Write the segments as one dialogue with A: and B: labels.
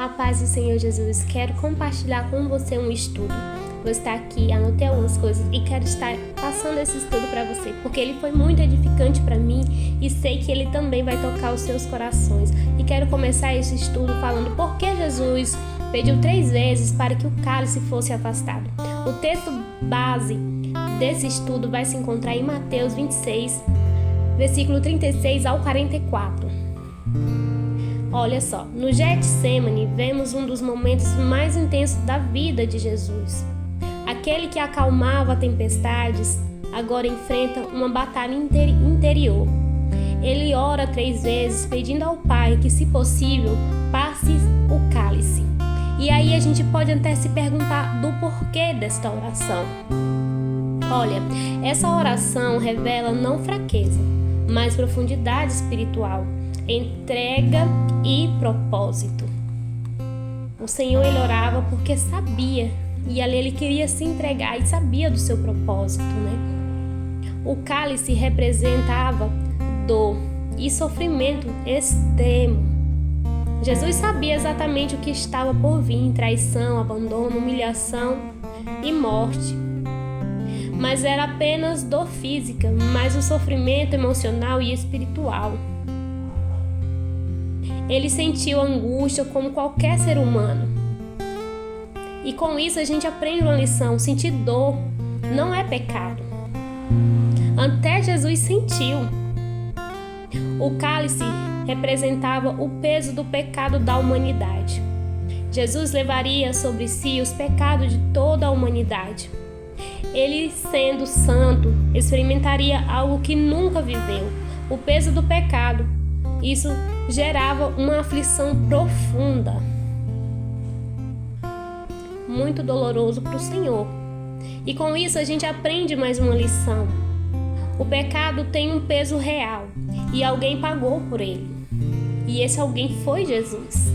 A: A paz do Senhor Jesus, quero compartilhar com você um estudo. Vou estar aqui, anotei algumas coisas e quero estar passando esse estudo para você, porque ele foi muito edificante para mim e sei que ele também vai tocar os seus corações. E quero começar esse estudo falando por que Jesus pediu 3 vezes para que o cálice fosse afastado. O texto base desse estudo vai se encontrar em Mateus 26, versículo 36 ao 44. Olha só, no Getsêmani vemos um dos momentos mais intensos da vida de Jesus. Aquele que acalmava tempestades agora enfrenta uma batalha interior. Ele ora 3 vezes pedindo ao Pai que, se possível, passe o cálice. E aí a gente pode até se perguntar do porquê desta oração. Olha, essa oração revela não fraqueza, mas profundidade espiritual, entrega e propósito. O Senhor, ele orava porque sabia, e ali ele queria se entregar e sabia do seu propósito, né? O cálice representava dor e sofrimento extremo. Jesus sabia exatamente o que estava por vir: traição, abandono, humilhação e morte. Mas era apenas dor física, mas o sofrimento emocional e espiritual. Ele sentiu angústia como qualquer ser humano. E com isso a gente aprende uma lição: sentir dor não é pecado. Até Jesus sentiu. O cálice representava o peso do pecado da humanidade. Jesus levaria sobre si os pecados de toda a humanidade. Ele, sendo santo, experimentaria algo que nunca viveu: o peso do pecado. Isso gerava uma aflição profunda, muito doloroso para o Senhor. E com isso a gente aprende mais uma lição: o pecado tem um peso real e alguém pagou por ele. E esse alguém foi Jesus.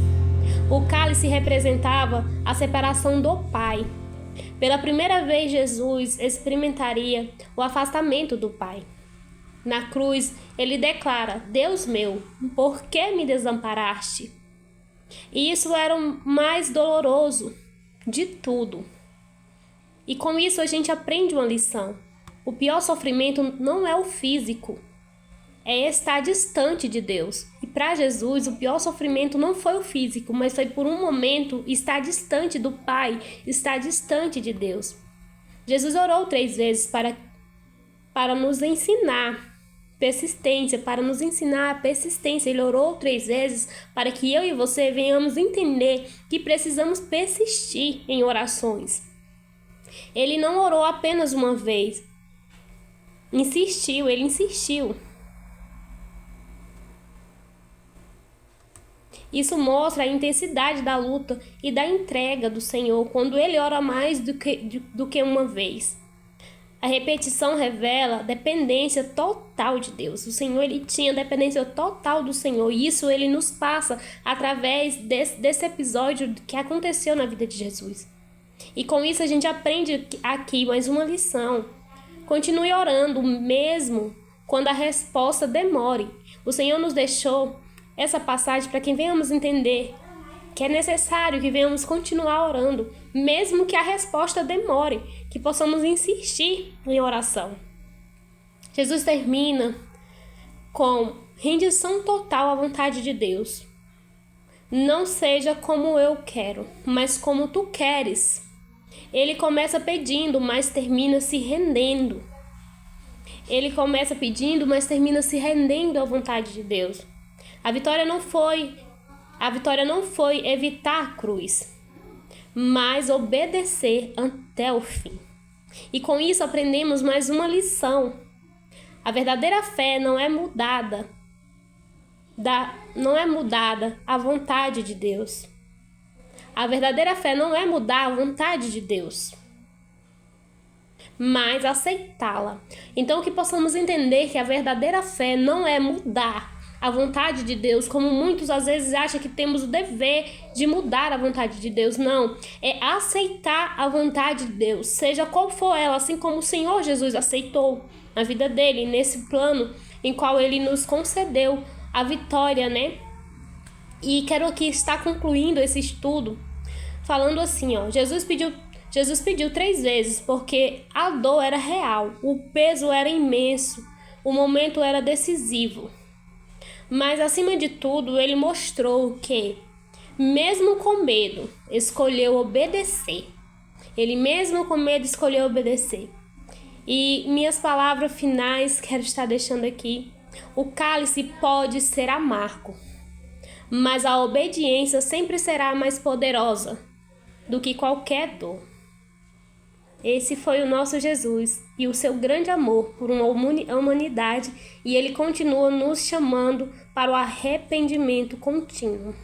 A: O cálice representava a separação do Pai. Pela primeira vez, Jesus experimentaria o afastamento do Pai. Na cruz, ele declara: Deus meu, por que me desamparaste? E isso era o mais doloroso de tudo. E com isso a gente aprende uma lição: o pior sofrimento não é o físico, é estar distante de Deus. E para Jesus, o pior sofrimento não foi o físico, mas foi por um momento estar distante do Pai, estar distante de Deus. Jesus orou 3 vezes para nos ensinar persistência, para nos ensinar a persistência. Ele orou 3 vezes para que eu e você venhamos entender que precisamos persistir em orações. Ele não orou apenas uma vez, ele insistiu. Isso mostra a intensidade da luta e da entrega do Senhor quando ele ora mais do que uma vez. A repetição revela dependência total de Deus. O Senhor, ele tinha dependência total do Senhor, e isso ele nos passa através desse episódio que aconteceu na vida de Jesus. E com isso a gente aprende aqui mais uma lição: continue orando mesmo quando a resposta demore. O Senhor nos deixou essa passagem para que venhamos entender que é necessário que venhamos continuar orando, mesmo que a resposta demore, que possamos insistir em oração. Jesus termina com rendição total à vontade de Deus. Não seja como eu quero, mas como tu queres. Ele começa pedindo, mas termina se rendendo. Ele começa pedindo, mas termina se rendendo à vontade de Deus. A vitória não foi evitar a cruz, mas obedecer até o fim. E com isso aprendemos mais uma lição: a verdadeira fé não é mudada à vontade de Deus. A verdadeira fé não é mudar a vontade de Deus, mas aceitá-la. Então que possamos entender que a verdadeira fé não é mudar a vontade de Deus, como muitos às vezes acham que temos o dever de mudar a vontade de Deus. Não, é aceitar a vontade de Deus, seja qual for ela, assim como o Senhor Jesus aceitou na vida dele, nesse plano em qual ele nos concedeu a vitória, né? E quero aqui estar concluindo esse estudo falando assim, ó, Jesus pediu 3 vezes porque a dor era real, o peso era imenso, o momento era decisivo. Mas acima de tudo, ele mostrou que, mesmo com medo, escolheu obedecer. Ele mesmo com medo escolheu obedecer. E minhas palavras finais quero estar deixando aqui. O cálice pode ser amargo, mas a obediência sempre será mais poderosa do que qualquer dor. Esse foi o nosso Jesus e o seu grande amor por uma humanidade, e ele continua nos chamando para o arrependimento contínuo.